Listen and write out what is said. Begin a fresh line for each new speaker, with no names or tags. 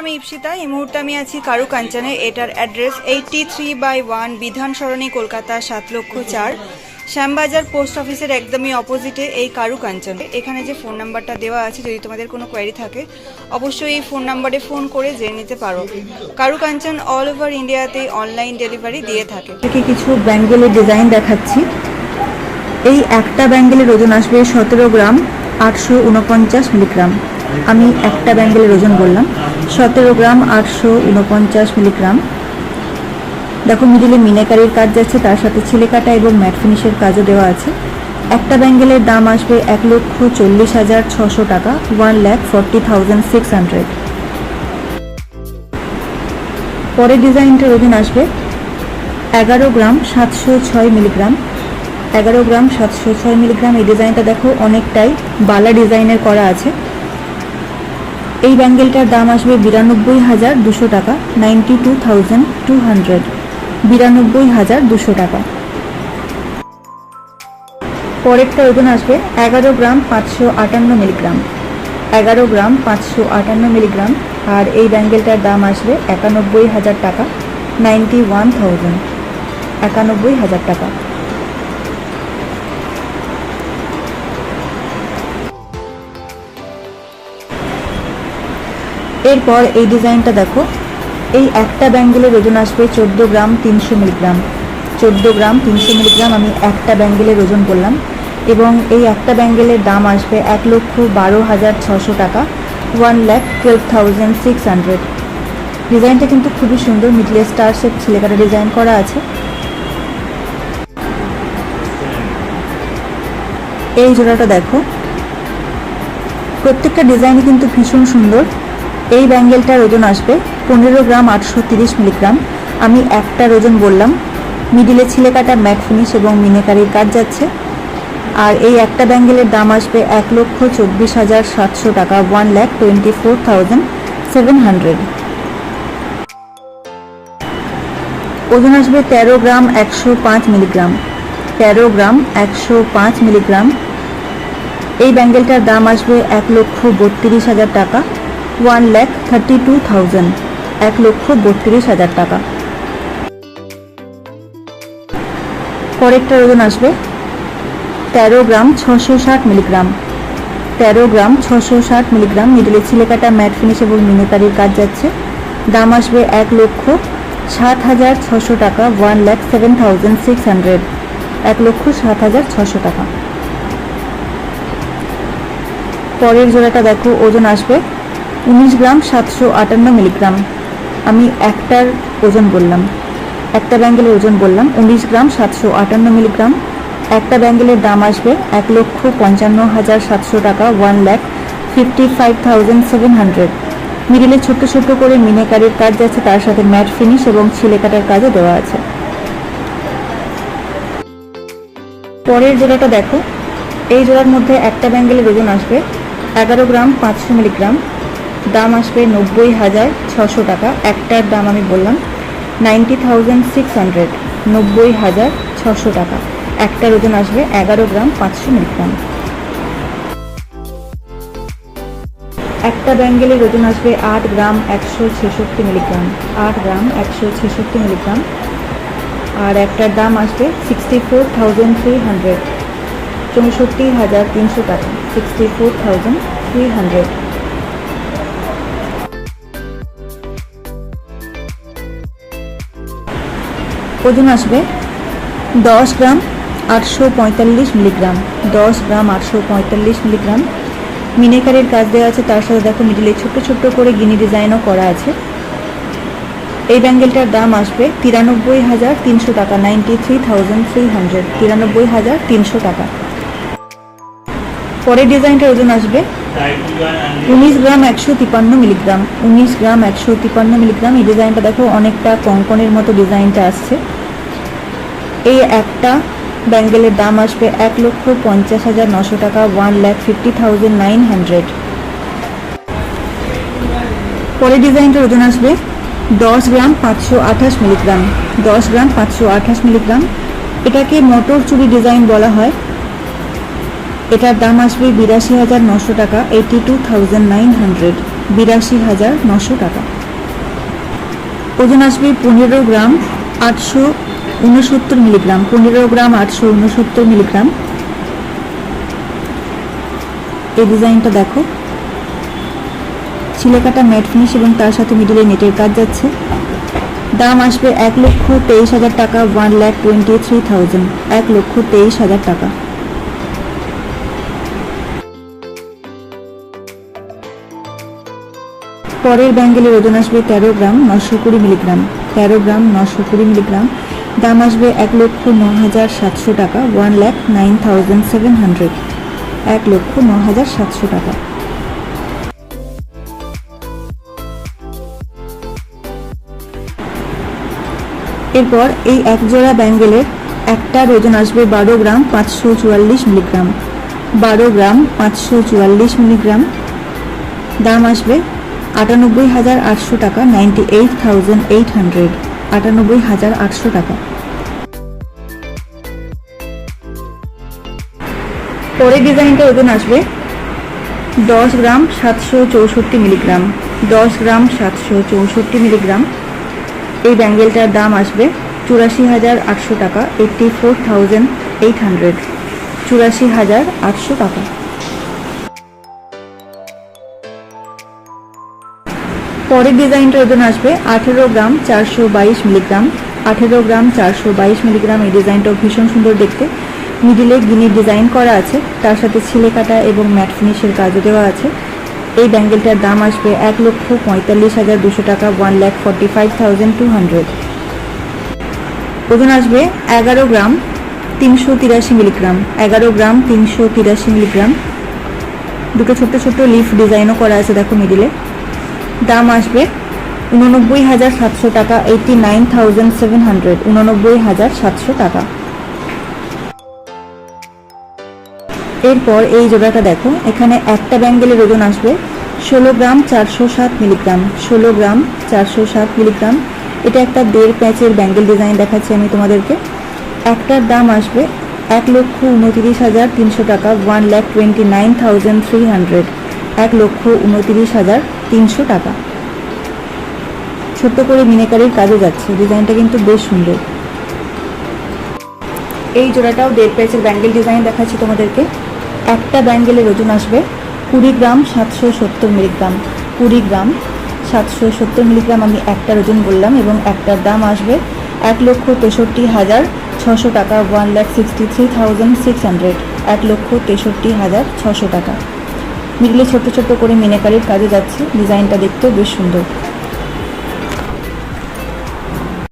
আমি ইপসিতা। এই মুহূর্তে আমি আছি কারু কাঞ্চনে। এটার অ্যাড্রেস 83/1 বিধান সরণি, কলকাতা 7,04,000। শ্যামবাজার পোস্ট অফিসের একদমই অপোজিটে এই কারু কাঞ্চন। এখানে যে ফোন নাম্বারটা দেওয়া আছে, যদি তোমাদের কোনো কোয়ারি থাকে অবশ্যই এই ফোন নাম্বারে ফোন করে জেনে নিতে পারো। কারু কাঞ্চন অল ওভার ইন্ডিয়াতে অনলাইন ডেলিভারি দিয়ে থাকে।
কিছু ব্যাঙ্গেলের ডিজাইন দেখাচ্ছি। এই একটা ব্যাঙ্গেলের ওজন আসবে 17 গ্রাম 849 মিলিগ্রাম। আমি একটা ব্যাঙ্গেলের ওজন বললাম 17 গ্রাম 849 মিলিগ্রাম। দেখো মিডিলে মিনাকারির কাজ যাচ্ছে, তার সাথে ছিলে কাটা এবং ম্যাট ফিনিশের কাজও দেওয়া আছে। একটা ব্যাঙ্গেলের দাম আসবে 1,40,600 টাকা, 1,40,600। পরের ডিজাইনটার ওজন আসবে 11 গ্রাম 706 মিলিগ্রাম। 11 গ্রাম 706 মিলিগ্রাম। এই ডিজাইনটা দেখো অনেকটাই বালা ডিজাইনের করা আছে। এই ব্যাঙ্গেলটার দাম আসবে 92,200 টাকা, 92,200, 92,200 টাকা। পরেরটা ওজন আসবে 11 গ্রাম 558 মিলিগ্রাম। 11 গ্রাম 558 মিলিগ্রাম। আর এই ব্যাঙ্গেলটার দাম আসবে 91,000 টাকা, 91,000, 91,000 টাকা। এরপর এই ডিজাইনটা দেখো। এই একটা ব্যাঙ্গেলের ওজন আসবে 14 গ্রাম 300 মিলিগ্রাম। 14 গ্রাম 300 মিলিগ্রাম আমি একটা ব্যাঙ্গেলের ওজন বললাম। এবং এই একটা ব্যাঙ্গেলের দাম আসবে 1,12,600 টাকা, 1,12,600। ডিজাইনটা কিন্তু খুবই সুন্দর, মিডলে স্টার শেপ ছিলেকাটা ডিজাইন করা আছে। এই জোড়াটা দেখো, প্রত্যেকটা ডিজাইনই কিন্তু ভীষণ সুন্দর। এই ব্যাঙ্গেলটার ওজন আসবে 15 গ্রাম 830 মিলিগ্রাম। আমি একটার ওজন বললাম। মিডিলে ছিলে কাটা ম্যাট ফিনিশ এবং মিনাকারির কাজ যাচ্ছে। আর এই একটা ব্যাঙ্গেলের দাম আসবে 1,24,700 টাকা, 1,24,700। ওজন আসবে 13 গ্রাম 105 মিলিগ্রাম। 13 গ্রাম 105 মিলিগ্রাম। এই ব্যাঙ্গেলটার দাম আসবে 1,32,000 টাকা, 1,32,000, 1,32,000 টাকা। পরেরটার ওজন আসবে 13 গ্রাম 660 মিলিগ্রাম। 13 গ্রাম 660 মিলিগ্রাম। মিডলে ছিলে কাটা ম্যাট ফিনিশ এবং মিনাকারির কাজ যাচ্ছে। দাম আসবে 1,07,600 টাকা, 1,07,600, 1,07,600 টাকা। পরের জোড়াটা দেখো, ওজন আসবে 19 গ্রাম 758 মিলিগ্রাম। আমি একটার ওজন বললাম, একটা ব্যাঙ্গেলের ওজন বললাম 19 গ্রাম 758 মিলিগ্রাম। একটা ব্যাঙ্গেলের দাম আসবে 1,55,700 টাকা, 1,55,700। মিডিলে ছোট্ট ছোট্ট করে মিনাকারির কাজ যাচ্ছে, তার সাথে ম্যাট ফিনিশ এবং ছিলে কাটার কাজও দেওয়া আছে। পরের জোড়াটা দেখো। এই জোড়ার মধ্যে একটা ব্যাঙ্গেলের ওজন আসবে 11 গ্রাম 500 মিলিগ্রাম। দাম আসবে 90,600 টাকা। একটার দাম আমি বললাম 90,600, 90,600 টাকা। একটার ওজন আসবে 11 গ্রাম 500 মিলিগ্রাম। একটা ব্যাঙ্গেলের ওজন আসবে 8 গ্রাম 166 মিলিগ্রাম। 8 গ্রাম 166 মিলিগ্রাম। আর একটার দাম আসবে 64,300, 64,300 টাকা, 64,300। ওজন আসবে 10 গ্রাম 845 মিলিগ্রাম। 10 গ্রাম 845 মিলিগ্রাম। মিনাকারির কাজ দেওয়া আছে, তার সাথে দেখো মিডিলে ছোট্ট ছোট্ট করে গিনি ডিজাইনও করা আছে। এই ব্যাঙ্গেলটার দাম আসবে 93,300 টাকা, 93,300, 93,300 টাকা। পরের ডিজাইনটার ওজন আসবে 19 গ্রাম 153 মিলিগ্রাম। 19 গ্রাম 153 মিলিগ্রাম। এই ডিজাইনটা দেখো অনেকটা কঙ্কনের মতো ডিজাইনটা আসছে। এই একটা ব্যাঙ্গেলের দাম আসবে 1,50,900 টাকা, 1,50,900। পরের ডিজাইনটার ওজন আসবে 10 গ্রাম 528 মিলিগ্রাম। 10 গ্রাম 528 মিলিগ্রাম। এটাকে মোটর চুড়ি ডিজাইন বলা হয়। এটার দাম আসবে 82,900 টাকা, 82,900, 82,900 টাকা। ওজন আসবে 15 গ্রাম 869 মিলিগ্রাম, 15 গ্রাম 869 মিলিগ্রাম। এই ডিজাইনটা দেখো, ছিলেকাটা ম্যাট ফিনিশ এবং তার সাথে মিডলে নেটের কাজ যাচ্ছে। দাম আসবে 1,23,000 টাকা, 1,23,000, 1,23,000 টাকা। পরের ব্যাঙ্গেলের ওজন আসবে 13 গ্রাম 920 মিলিগ্রাম, 13 গ্রাম 920 মিলিগ্রাম। দাম আসবে 1,09,700 টাকা, 1,09,700, 1,09,700 টাকা। এরপর এই এক জোড়া ব্যাঙ্গেলের একটার ওজন আসবে 12 গ্রাম 544 মিলিগ্রাম, 12 গ্রাম 544 মিলিগ্রাম। দাম আসবে 98,800 টাকা, 98,800, 98,800 টাকা। পরের ডিজাইনটার ওজন আসবে 10 গ্রাম 764 মিলিগ্রাম, 10 গ্রাম 764 মিলিগ্রাম। এই ব্যাঙ্গেলটার দাম আসবে 84,800 টাকা, 84,800, 84,800 টাকা। পরের ডিজাইনটার ওজন আসবে 18 গ্রাম 422 মিলিগ্রাম, 18 গ্রাম 422 মিলিগ্রাম। এই ডিজাইনটাও ভীষণ সুন্দর দেখতে, মিডিলে গিনির ডিজাইন করা আছে, তার সাথে ছিলে কাটা এবং ম্যাট ফিনিশের কাজও দেওয়া আছে। এই ব্যাঙ্গেলটার দাম আসবে 1,45,200 টাকা, 1,45,200। ওজন আসবে 11 গ্রাম 383 মিলিগ্রাম, 11 গ্রাম 383 মিলিগ্রাম। দুটো ছোট্ট ছোট্ট লিফ ডিজাইনও করা আছে দেখো মিডিলে। দাম আসবে 89,700 টাকা, 89,700, 89,700 টাকা। এরপর এই জোড়াটা দেখো, এখানে একটা ব্যাঙ্গেলের ওজন আসবে 16 গ্রাম 407 মিলিগ্রাম, 16 গ্রাম 407 মিলিগ্রাম। এটা একটা 1.5 প্যাচের ব্যাঙ্গেল ডিজাইন দেখাচ্ছি আমি তোমাদেরকে। একটার দাম আসবে 1,29,300 টাকা, 1,29,300, 1,29,300 টাকা। ছোট্ট করে মিনাকারির কাজও যাচ্ছে, ডিজাইনটা কিন্তু বেশ সুন্দর। এই জোড়াটাও 1.5 প্যাচের ব্যাঙ্গেল ডিজাইন দেখাচ্ছি তোমাদেরকে। একটা ব্যাঙ্গেলের ওজন আসবে 20 গ্রাম 770 মিলিগ্রাম, 20 গ্রাম 770 মিলিগ্রাম আমি একটার ওজন বললাম, এবং একটার দাম আসবে 1,63,600 টাকা, 1,63,600, 1,63,600 টাকা। মিডলে ছোট্ট ছোট্ট করে মিনাকারির কাজে যাচ্ছে, ডিজাইনটা দেখতেও বেশ সুন্দর।